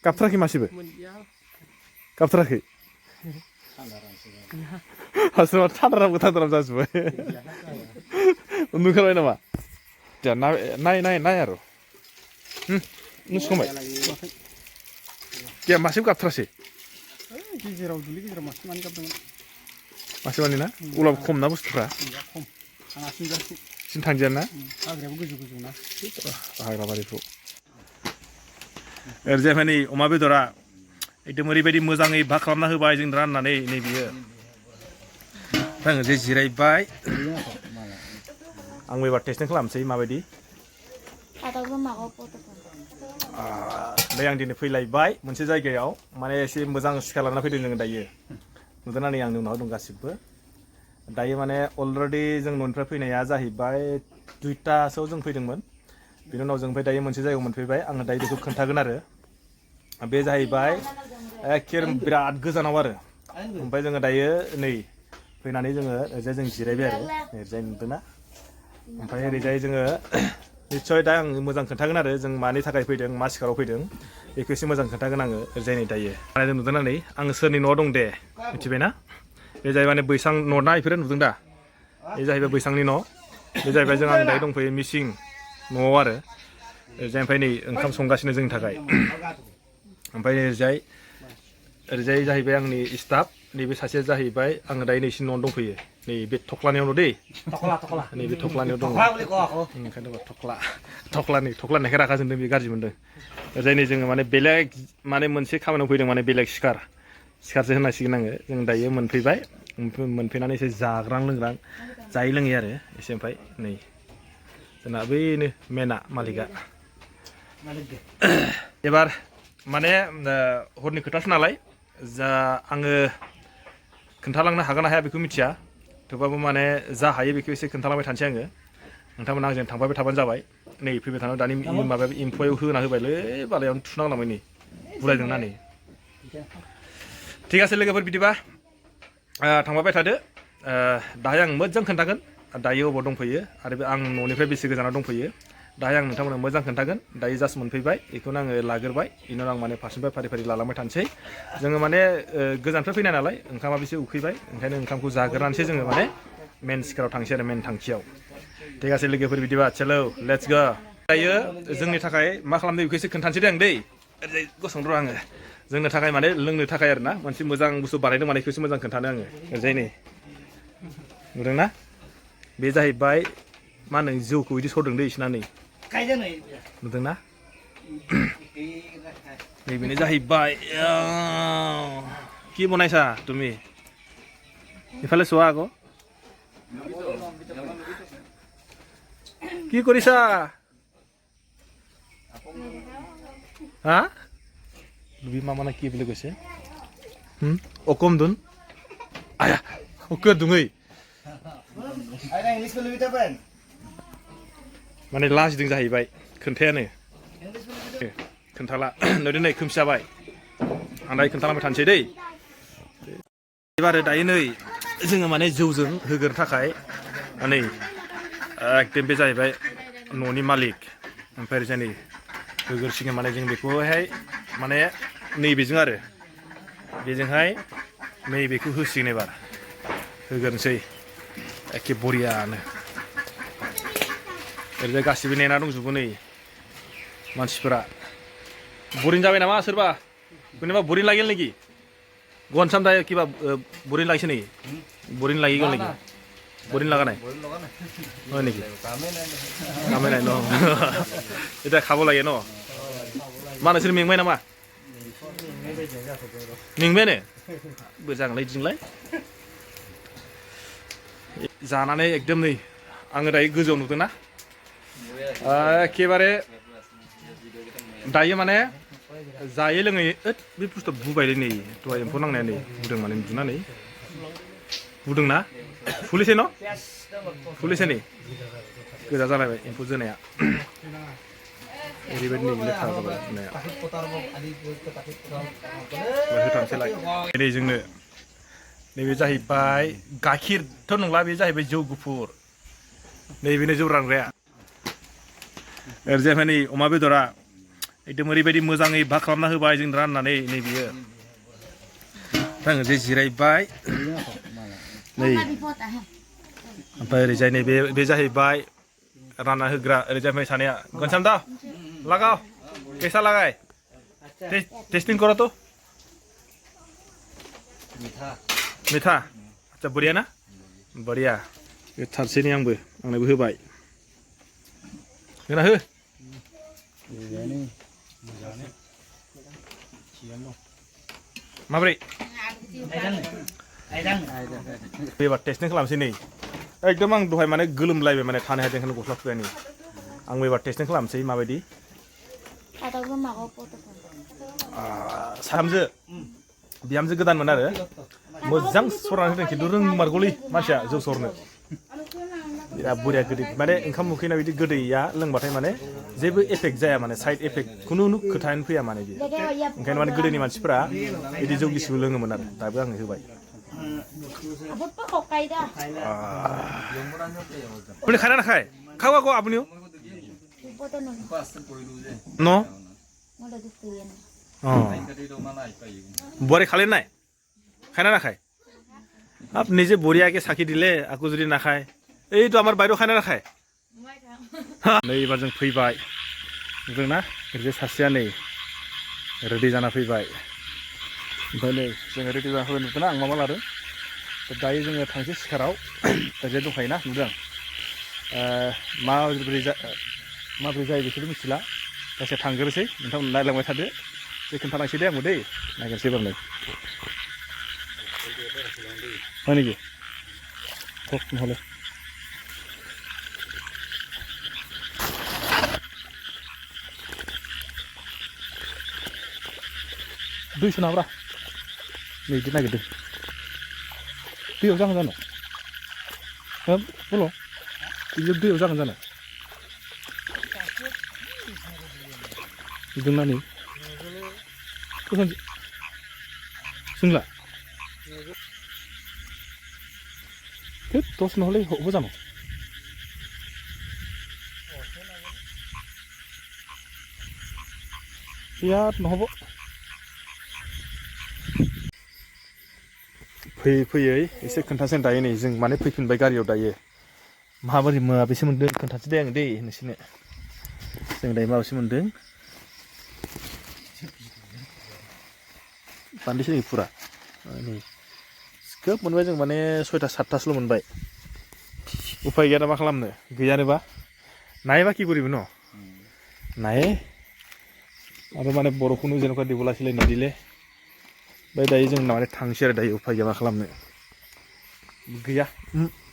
गाबथाराखै मासेबो गाबथाराखै हास्रावा थादाराम थादाराम जाजोब्बाय उन्दुखाबाय नामा नाय आरो नों संबाय गैया मासेबो गाबथारासै गेजेराव दुब्लि गेजेराव मासे मानै गाबदोंमोन मासे माने ना अब्लाबो खम ना बुस्थुफ्रा खम आंहासिम जारसि सिन थांजाया ना हाग्रायाबो गोजौ गोजौ ना हाग्रा बारिफ्राव ओरैजाय माने अमा बेदरा एकदम ओरैबायदि मोजाङै भाग खालामना होबाय जों राननानै नै बियो आङो जे जिरायबाय आंबो एबार टेस्टिं खालामसै माबायदि नै आं दिनै फैलायबाय मोनसे जायगायाव माने एसे मोजां सिखार लाना फैदों जोङो दायो नुदोंना नै आंनि उनाव दं गासिबो दायो माने अलरेडि जों न'निफ्राय फैनाया जाहैबाय 2टासोआव जों फैदोंमोन बिनि उनाव जों ओमफ्राय दायो मोनसे जायगायाव मोनफैबाय आङो दायो बेखौ खोन्थागोन आरो बे जाहैबाय एखे बिराद गोजानाव आरो ओमफ्राय जोङो दायो नै फैनानै जोङो ओरैजाय जों जिरायबाय आरो ओरैजाय नुदोंना ओमफ्राय ओरैजाय जोङो निस्सय दा आं मोजां खोन्थागोन आरो जों मानि थाखाय फैदों मा सिखाराव फैदों बेखौ एसे मोजां खोन्थागोन आङो ओरैजाय नै दायो माने जों नुदोंना नै आङो सोरनि न'आव दं दे मिथिबायना बे जाहैबाय माने बैसां न'ना बेफोरो नुदों दा बे जाहैबाय बैसांनि न' बे जाहैबाय जों आं दायो दंफैयो मिसिं न'आव आरो ओरैजाय ओमफ्राय नै ओंखाम संगासिनो जोंनि थाखाय ओमफ्राय ओरैजाय जाहैबाय आंनि स्टाफ नैबे सासेया जाहैबाय आङो दायो नैसिनि न'आव दंफैयो नै बे थख्लानियावनो दै नैबे थख्लानियाव दङ ओंखायनो थख्ला होननायखाय रागा जोंदों बे गाज्रि मोनदों ओरैजाय नै जोङो माने बेलेग माने मोनसे खामानियाव फैदों माने बेलेग सिखारसो होननांसिगोन आङो जों दायो मोनफैबाय मोनफैनानै एसे जाग्रां लोंग्रां जायै लोङै आरो एसे ओमफ्राय नै जोंना बैनो मेना मालिकआ एबार माने हरनि खोथासो नालाय जा आङो खोन्थालांनो हागोन ना हाया बेखौ मिथिया थेवबाबो माने जा हायो बेखौ एसे खोन्थालांबाय थानोसै आङो नोंथांमोना आंजों थांबाय थाबानो जाबाय नै फैबाय थानायाव दानि माबाया एम्फौआव होना होबायलै बालायावनो थुनांलांबाय नै बुलायदोंना नै थिग আছে लोगोफोर बिदिबा थांबाय थादो दाहाय आं मोजां खोन्थागोन दायो अबाव दंफैयो आरो आं न'निफ्राय बेसे गोजानाव दंफैयो दाहाय आं नोंथांमोननो मोजां खोन्थागोन दायो जास्ट मोनफैबाय बेखौनो आङो लाग्रोबाय बेनि उनाव आं माने फारसेनिफ्राय फारि फारि लालांबाय थानोसै जोङो माने गोजाननिफ्राय फैनाय नालाय ओंखामा बेसे उखैबाय ओंखायनो ओंखामखौ जाग्रोनानैसो जोङो माने मेन सिकाराव थांसै आरो मेन थांखियाव ठीक আছে लोगोफोर बिदिबा चलो लेट्स गो दायो जोंनि थाखाय मा खालामदों बेखौ एसे खोन्थानोसै दे आं दै ओरैजाय गसंद' आङो जोंनो थाखाय माने लोंनो थाखाय आरो ना मोनसे मोजां बुस्थु बानायदों माने बेखौसो मोजां खोन्थानो आङो ओरैजाय नै नुदोंना बे जाहैबाय मा होनो जौखौ बिदि सरदों दै इसोरना नै नुदोंना नैबेनो जाहैबाय কি বনাইছা তুমি ইফালে চোৱা আকৌ কি কৰিছা হা লুবি মামানে কি বুলি কৈছে অকম দুন আয়া অকে দুঙै माने लाजिदों जाहैबाय खोन्थायानो खोन्थाला नुदों नै खोमसि जाबाय आं दायो खोन्थालांबाय थानोसै दै एबार दायो नै जोङो माने जौजों होगोन थाखाय नै एकदम बे जाहैबाय न'नि मालिक ओमफ्राय ओरैजाय नै होगोरसिगोन माने जों बेखौहाय माने नैबेजों आरो बेजोंहाय नैबेखौ होसिगोन एबार होगोरनोसै एखे बरियानो ओरैजाय गासिबो नेना दंजोबो नै मानसिफोरा बरिं जाबाय नामा सोरबा কোনোবা বৰিং লাগিল নেকি গন চাম দাই কিবা বৰিং লাগিছে নেকি বৰিং লাগি গ'ল নেকি বৰিং লগা নাই হয় নেকি কামে নাই ন এটা খাব লাগে ন मा नोंसोर मेंबाय नामा मेंबाय ने मोजांलाय दिंलाय जानानै एकदम नै आङो दायो गोजौआव नुदोंना एखेबारे दायो माने जायै लोङै बे बुस्थुआ बुबायलै नै दहाय एम्फौ नांनाया नै बुदों माने बुनानै बुदोंना फुलिसै न' फुलिसै नै गोजा जालायबाय एम्फौ जोनाया ओरैबायदि नै लेथ्रा जाबाय बुनाया होथारनोसैलाय नै जोंनो नैबे जाहैबाय गाइखेरथ' नंला बे जाहैबाय जौ गुफुर नैबेनो जौ रानग्राया ओरैजाय नै अमा बेदरा एकदम ओरैबायदि मोजाङै भा खालामना होबाय जों राननानै नै बियो आङो जे जिरायबाय नै ओमफ्राय ओरैजाय नै बे जाहैबाय रानना होग्रा ओरैजाय ओमफ्राय सानैया घनश्याम दा लगाओ कैसा लगा है टेस्टिंग करो तो मीठा अच्छा बढ़िया ना बढ़िया बे थारसेनि आंनोबो होबाय होना हो माब्रै एबार टेस्टिं खालामसै नै एकदम आं दहाय माने गोलोमलायबाय माने थानो हायाखै ओंखायनो गस्ला खुबायनि आंबो एबार टेस्टिं खालामसै माबायदि बिहामजो गोदानमोन आरो मोजां सरनानै होदों खिन्थु रोंमारगौलै मानसिया जौ सरनो बिराद बरिया गोदै माने ओंखाम उखैनाय बिदि गोदैया लोंबाथाय माने जेबो एफेक्ट जाया माने साइड एफेक्ट खुनु खोथायानो फैया माने बियो ओंखायनो माने गोदोनि मानसिफोरा बिदि जौ गिसिबो लोङोमोन आरो दाबो आङो होबाय बोले खाना नाखाय खाओ आको आपनिও ন বোৱাৰী খালে নাই খায় না নাখায় আপ নিজে বঢ়িয়াকে চাকি দিলে আকৌ যদি নাখায় এইটো আমাৰ বাইদেউ খায় না নাখায় नै एबार जों फैबाय नुदोंना ओरैजाय सासेया नै रेडि जाना फैबाय ओमफ्राय नै जोङो रेडि जाना फैबाय नुदोंना आं माबा लादों दायो जोङो थांसै सिखाराव ओरैजाय दंखायोना नुदों माबोरै जायो बेखौथ' मिथिला जायखिया थांग्रोसै नोंथांमोन नायलांबाय थादो जे खोन्थालांसै दे आंबो दै नायगोनसै एबार नै হয় নেকি কওক নহ'লে दै सोनाब्रा नै बिदि नागिरदों दैयाव जागोन जानो बल' बिदिनो दैयाव जागोन जानो नुदोंना नै जोंला दस নহ'লে হ'ব জানো बिराद নহ'ब फैयै फैयै एसे खोन्थासै दायो नै जों माने फैफिनबाय गारियाव दायो माबोरै माबेसे मोनदों खोन्थासै दे आं दै नोंसोरनो जों दायो माबेसे मोनदों बान्दोसो नै फुरा नै खोब मोनबाय जों माने 6टा 7टासोल' मोनबाय उफाय गैया दा मा खालामनो गैयानोबा नायबा কি কৰিব ন नाये आरो माने बर'खौनो जेनेबा दिबलासिलाय नदिले ओमफ्राय दायो जों माने थांसै आरो दायो उफाय गैया मा खालामनो गैया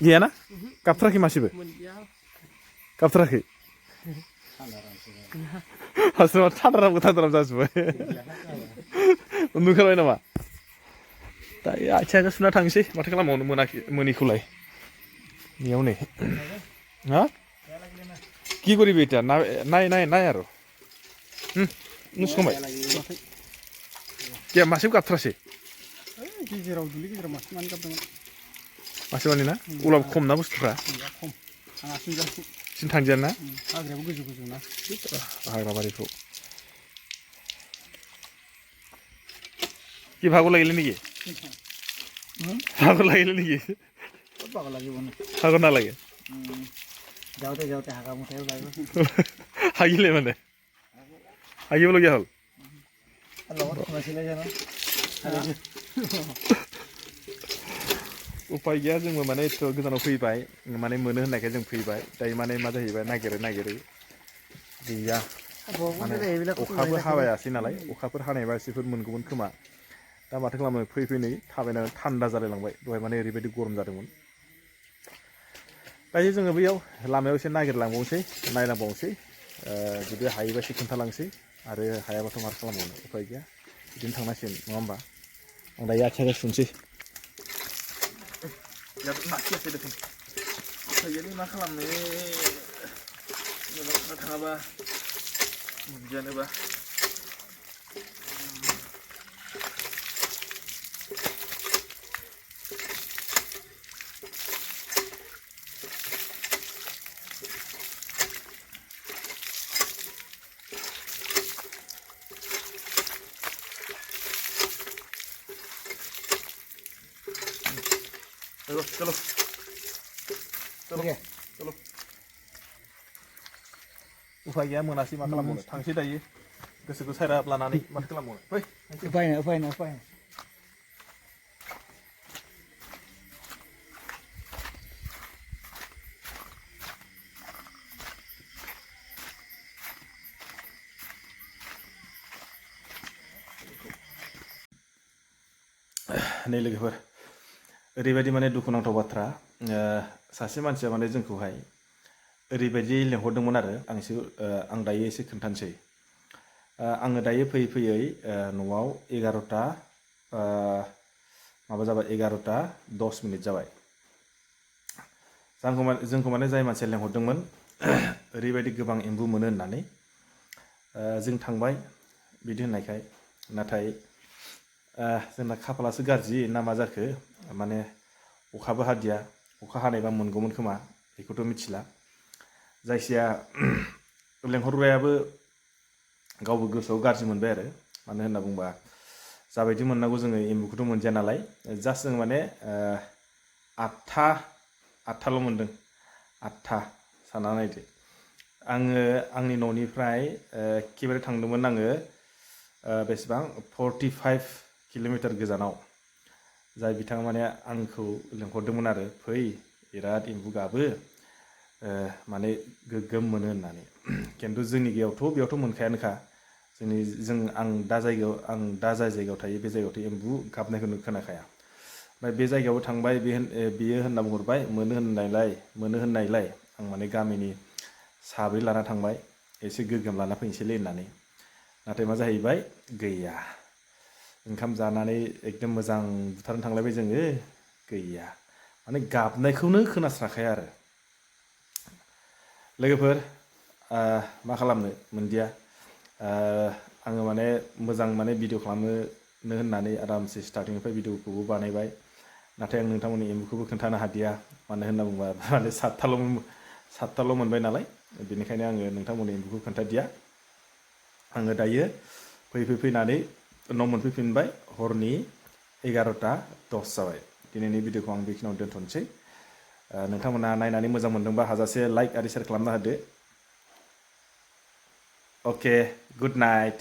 गैयाना गाबथाराखै मासेबो गाबथाराखै हास्रामा थादाराम जाजोब्बाय उन्दुखाबाय नामा दायो आथिं आखाइ सुना थांसै माथो खालामबावनो मोनिखौलाय बेयाव नै हा কি কৰিবি এতিয়া নাই আৰু नुसखांबाय मासेबो गाबथारासै गेजेराव दुब्लि गेजेराव मासे मानै गाबदोंमोन मासे माने ना अब्लाबो खम ना बुस्थुफ्रा खम आं आथिं जासै सिन थांजाया ना हाग्रायाबो गोजौ ना हाग्रा बारिखौ কি ভাগৰ লাগিলে নেকি ভাগৰ লাগিলে নেকি ভাগৰ লাগিব ভাগৰ নালাগে যাওঁতে হাগা মুঠাইও লাগিব হাগিলে মানে হাগিবলগীয়া হ'ল লগত সোমাইছিলে জানো उफाय गैया जोंबो माने एथ' गोजानाव फैबाय माने मोनो होननायखाय जों फैबाय दायो माने मा जाहैबाय नागिरै गैया माने अखाबो हाबायासै नालाय अखाफोर हानायबा एसेफोर मोनगौमोन खोमा दा माथो खालामनो फैयै थाबायनानै थान्दा जालायलांबाय दहाय माने ओरैबायदि गरम जादोंमोन दायो जोङो बैयाव लामायाव एसे नागिरलांबावनोसै नायलांबावनोसै जुदि हायोबा एसे खोन्थालांसै आरो हायाबाथ' माथो खालामबावनो उफाय गैया बिदिनो थांनांसिगोन नङा होमबा आं दायो आथिं आखाइ सुनोसै नाखियासै देखुन उफाय गैया मा खालामनो थाङाबा मोनजायानोबा चलो चलो चलो Oke. चलो उफाय गैया मोनासै मा खालामबावनो थांसै दायो गोसोखौ सायराब लानानै माथो खालामबावनो फै Upain. नै लोगोफोर ओरैबायदि माने दुखुनांथाव बाथ्रा सासे मानसिया माने जोंखौहाय ओरैबायदि लेंहरदोंमोन आरो आं दायो एसे खोन्थानोसै आङो दायो फैयै न'आव 11टा माबा जाबाय 11टा 10 मिनिट जाबाय जोंखौ माने जाय मानसिया लेंहरदोंमोन ओरैबायदि गोबां एम्बु मोनो होननानै जों थांबाय बिदि होननायखाय नाथाय जोंना खाफालासो गाज्रि ना मा जाखो माने अखाबो हादिया अखा हानायबा मोनगौमोन खोमा बेखौथ' मिथिला जायखिया लेंहरग्रायाबो गावबो गोसोआव गाज्रि मोनबाय आरो मानो होनना बुंबा जाबायदि मोननांगौ जोङो एम्बुखौथ' मोनजाया नालाय जास्ट जों माने 8थाल' मोनदों 8था सानना नायदो आङो आंनि न'निफ्राय एखेबारे थांदोंमोन आङो बेसेबां 45 किल'मिटार गोजानाव जाय बिथाङा माने आंखौ लेंहरदोंमोन आरो फै बिराद एम्बु गाबो माने गोग्गोम मोनो होननानै खिन्थु जोंनि बेयावथ' मोनखायानोखा आं दा जाय जायगायाव थायो बे जायगायावथ' एम्बु गाबनायखौनो खोनाखाया ओमफ्राय बे जायगायावबो थांबाय बियो होनना बुंहरबाय मोनो होननायलाय आं माने गामिनि साब्रै लाना थांबाय एसे गोग्गोम लाना फैनोसैलै होननानै नाथाय मा जाहैबाय गैया ओंखाम जानानै एकदम मोजां बुथारनो थांलायबाय जोङो गैया माने गाबनायखौनो खोनास्राखाया आरो लोगोफोर मा खालामनो मोनदिया आङो माने मोजां माने भिडिअ खालामनो होननानै आरामसे स्टार्टिंनिफ्राय भिडिअखौबो बानायबाय नाथाय आं नोंथांमोननि एम्बुखौबो खोन्थानो हादिया मानो होनना बुङोबा माने 7थाल' मोनबाय नालाय बेनिखायनो आङो नोंथांमोननि एम्बुखौ खोन्थादिया आङो दायो फैनानै न' मोनफैफिनबाय हरनि 11टा 10 जाबाय दिनैनि भिडिअखौ आं बेखिनियाव दोनथ'नोसै नोंथांमोना नायनानै मोजां मोनदोंबा हाजासे लाइक आरो शेयार खालामना होदो अके गुड नाइट